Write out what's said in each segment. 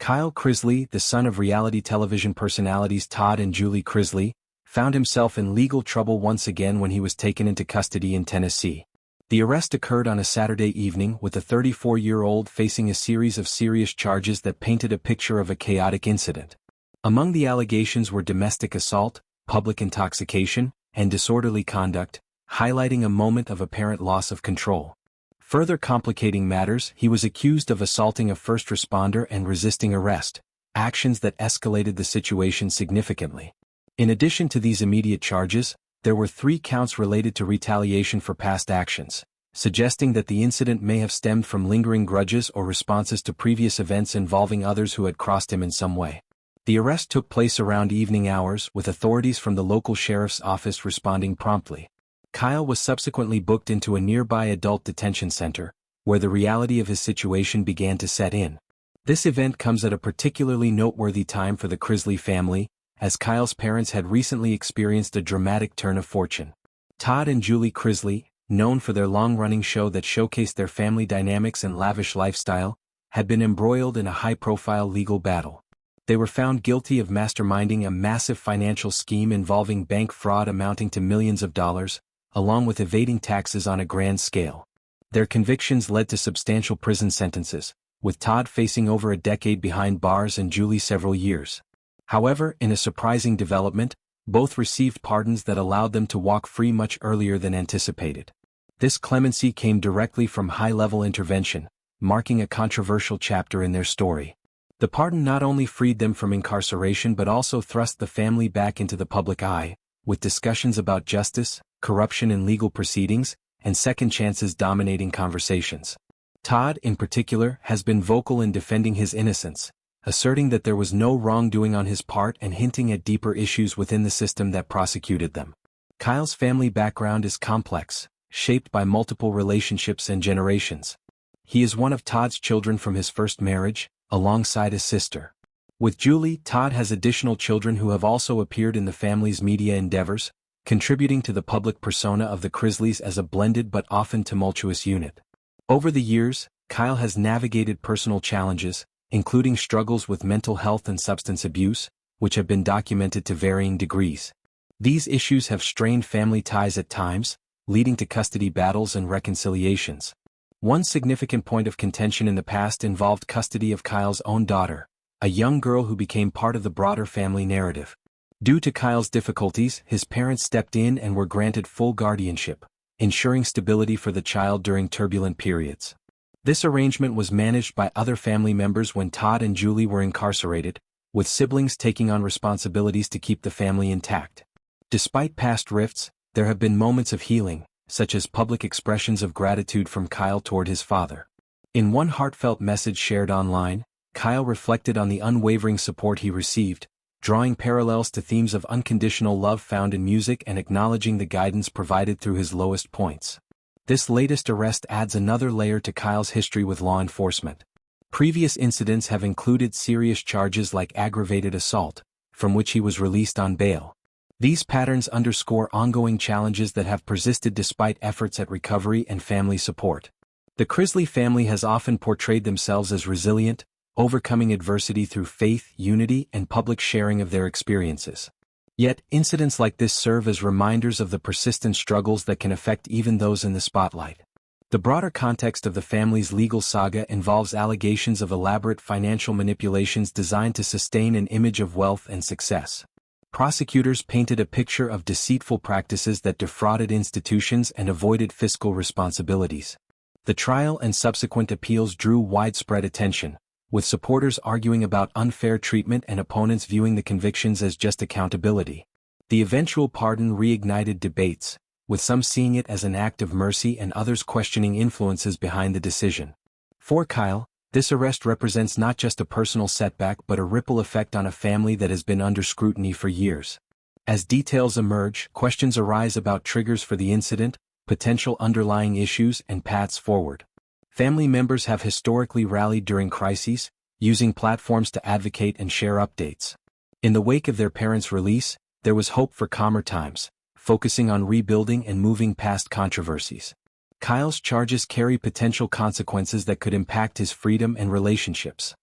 Kyle Chrisley, the son of reality television personalities Todd and Julie Chrisley, found himself in legal trouble once again when he was taken into custody in Tennessee. The arrest occurred on a Saturday evening, with the 34-year-old facing a series of serious charges that painted a picture of a chaotic incident. Among the allegations were domestic assault, public intoxication, and disorderly conduct, highlighting a moment of apparent loss of control. Further complicating matters, he was accused of assaulting a first responder and resisting arrest, actions that escalated the situation significantly. In addition to these immediate charges, there were 3 counts related to retaliation for past actions, suggesting that the incident may have stemmed from lingering grudges or responses to previous events involving others who had crossed him in some way. The arrest took place around evening hours, with authorities from the local sheriff's office responding promptly. Kyle was subsequently booked into a nearby adult detention center, where the reality of his situation began to set in. This event comes at a particularly noteworthy time for the Chrisley family, as Kyle's parents had recently experienced a dramatic turn of fortune. Todd and Julie Chrisley, known for their long-running show that showcased their family dynamics and lavish lifestyle, had been embroiled in a high-profile legal battle. They were found guilty of masterminding a massive financial scheme involving bank fraud amounting to millions of dollars, along with evading taxes on a grand scale. Their convictions led to substantial prison sentences, with Todd facing over a decade behind bars and Julie several years. However, in a surprising development, both received pardons that allowed them to walk free much earlier than anticipated. This clemency came directly from high-level intervention, marking a controversial chapter in their story. The pardon not only freed them from incarceration but also thrust the family back into the public eye, with discussions about justice, corruption in legal proceedings, and second chances dominating conversations. Todd, in particular, has been vocal in defending his innocence, asserting that there was no wrongdoing on his part and hinting at deeper issues within the system that prosecuted them. Kyle's family background is complex, shaped by multiple relationships and generations. He is one of Todd's children from his first marriage, alongside a sister. With Julie, Todd has additional children who have also appeared in the family's media endeavors, contributing to the public persona of the Chrisleys as a blended but often tumultuous unit. Over the years, Kyle has navigated personal challenges, including struggles with mental health and substance abuse, which have been documented to varying degrees. These issues have strained family ties at times, leading to custody battles and reconciliations. One significant point of contention in the past involved custody of Kyle's own daughter, a young girl who became part of the broader family narrative. Due to Kyle's difficulties, his parents stepped in and were granted full guardianship, ensuring stability for the child during turbulent periods. This arrangement was managed by other family members when Todd and Julie were incarcerated, with siblings taking on responsibilities to keep the family intact. Despite past rifts, there have been moments of healing, such as public expressions of gratitude from Kyle toward his father. In one heartfelt message shared online, Kyle reflected on the unwavering support he received, drawing parallels to themes of unconditional love found in music and acknowledging the guidance provided through his lowest points. This latest arrest adds another layer to Kyle's history with law enforcement. Previous incidents have included serious charges like aggravated assault, from which he was released on bail. These patterns underscore ongoing challenges that have persisted despite efforts at recovery and family support. The Chrisley family has often portrayed themselves as resilient, overcoming adversity through faith, unity, and public sharing of their experiences. Yet, incidents like this serve as reminders of the persistent struggles that can affect even those in the spotlight. The broader context of the family's legal saga involves allegations of elaborate financial manipulations designed to sustain an image of wealth and success. Prosecutors painted a picture of deceitful practices that defrauded institutions and avoided fiscal responsibilities. The trial and subsequent appeals drew widespread attention, with supporters arguing about unfair treatment and opponents viewing the convictions as just accountability. The eventual pardon reignited debates, with some seeing it as an act of mercy and others questioning influences behind the decision. For Kyle, this arrest represents not just a personal setback but a ripple effect on a family that has been under scrutiny for years. As details emerge, questions arise about triggers for the incident, potential underlying issues, and paths forward. Family members have historically rallied during crises, using platforms to advocate and share updates. In the wake of their parents' release, there was hope for calmer times, focusing on rebuilding and moving past controversies. Kyle's charges carry potential consequences that could impact his freedom and relationships.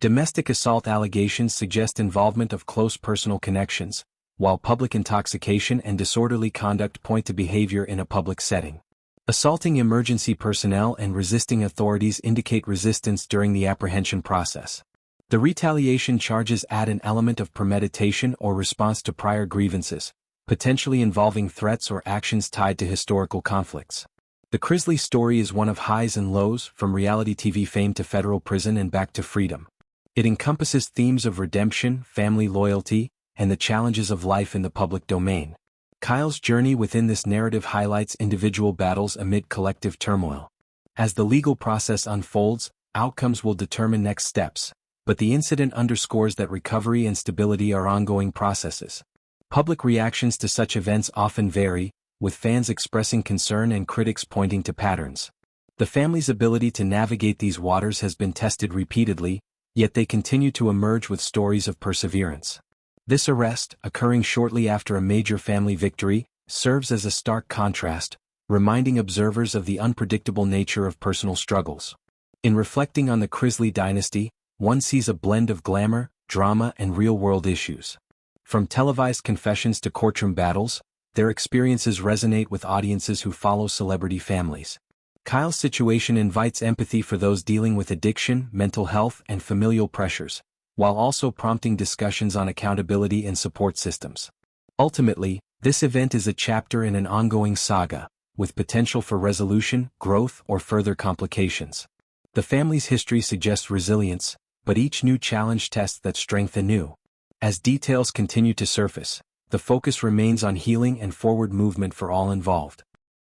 Domestic assault allegations suggest involvement of close personal connections, while public intoxication and disorderly conduct point to behavior in a public setting. Assaulting emergency personnel and resisting authorities indicate resistance during the apprehension process. The retaliation charges add an element of premeditation or response to prior grievances, potentially involving threats or actions tied to historical conflicts. The Chrisley story is one of highs and lows, from reality TV fame to federal prison and back to freedom. It encompasses themes of redemption, family loyalty, and the challenges of life in the public domain. Kyle's journey within this narrative highlights individual battles amid collective turmoil. As the legal process unfolds, outcomes will determine next steps, but the incident underscores that recovery and stability are ongoing processes. Public reactions to such events often vary, with fans expressing concern and critics pointing to patterns. The family's ability to navigate these waters has been tested repeatedly, yet they continue to emerge with stories of perseverance. This arrest, occurring shortly after a major family victory, serves as a stark contrast, reminding observers of the unpredictable nature of personal struggles. In reflecting on the Chrisley dynasty, one sees a blend of glamour, drama, and real-world issues. From televised confessions to courtroom battles, their experiences resonate with audiences who follow celebrity families. Kyle's situation invites empathy for those dealing with addiction, mental health, and familial pressures, while also prompting discussions on accountability and support systems. Ultimately, this event is a chapter in an ongoing saga, with potential for resolution, growth, or further complications. The family's history suggests resilience, but each new challenge tests that strength anew. As details continue to surface, the focus remains on healing and forward movement for all involved.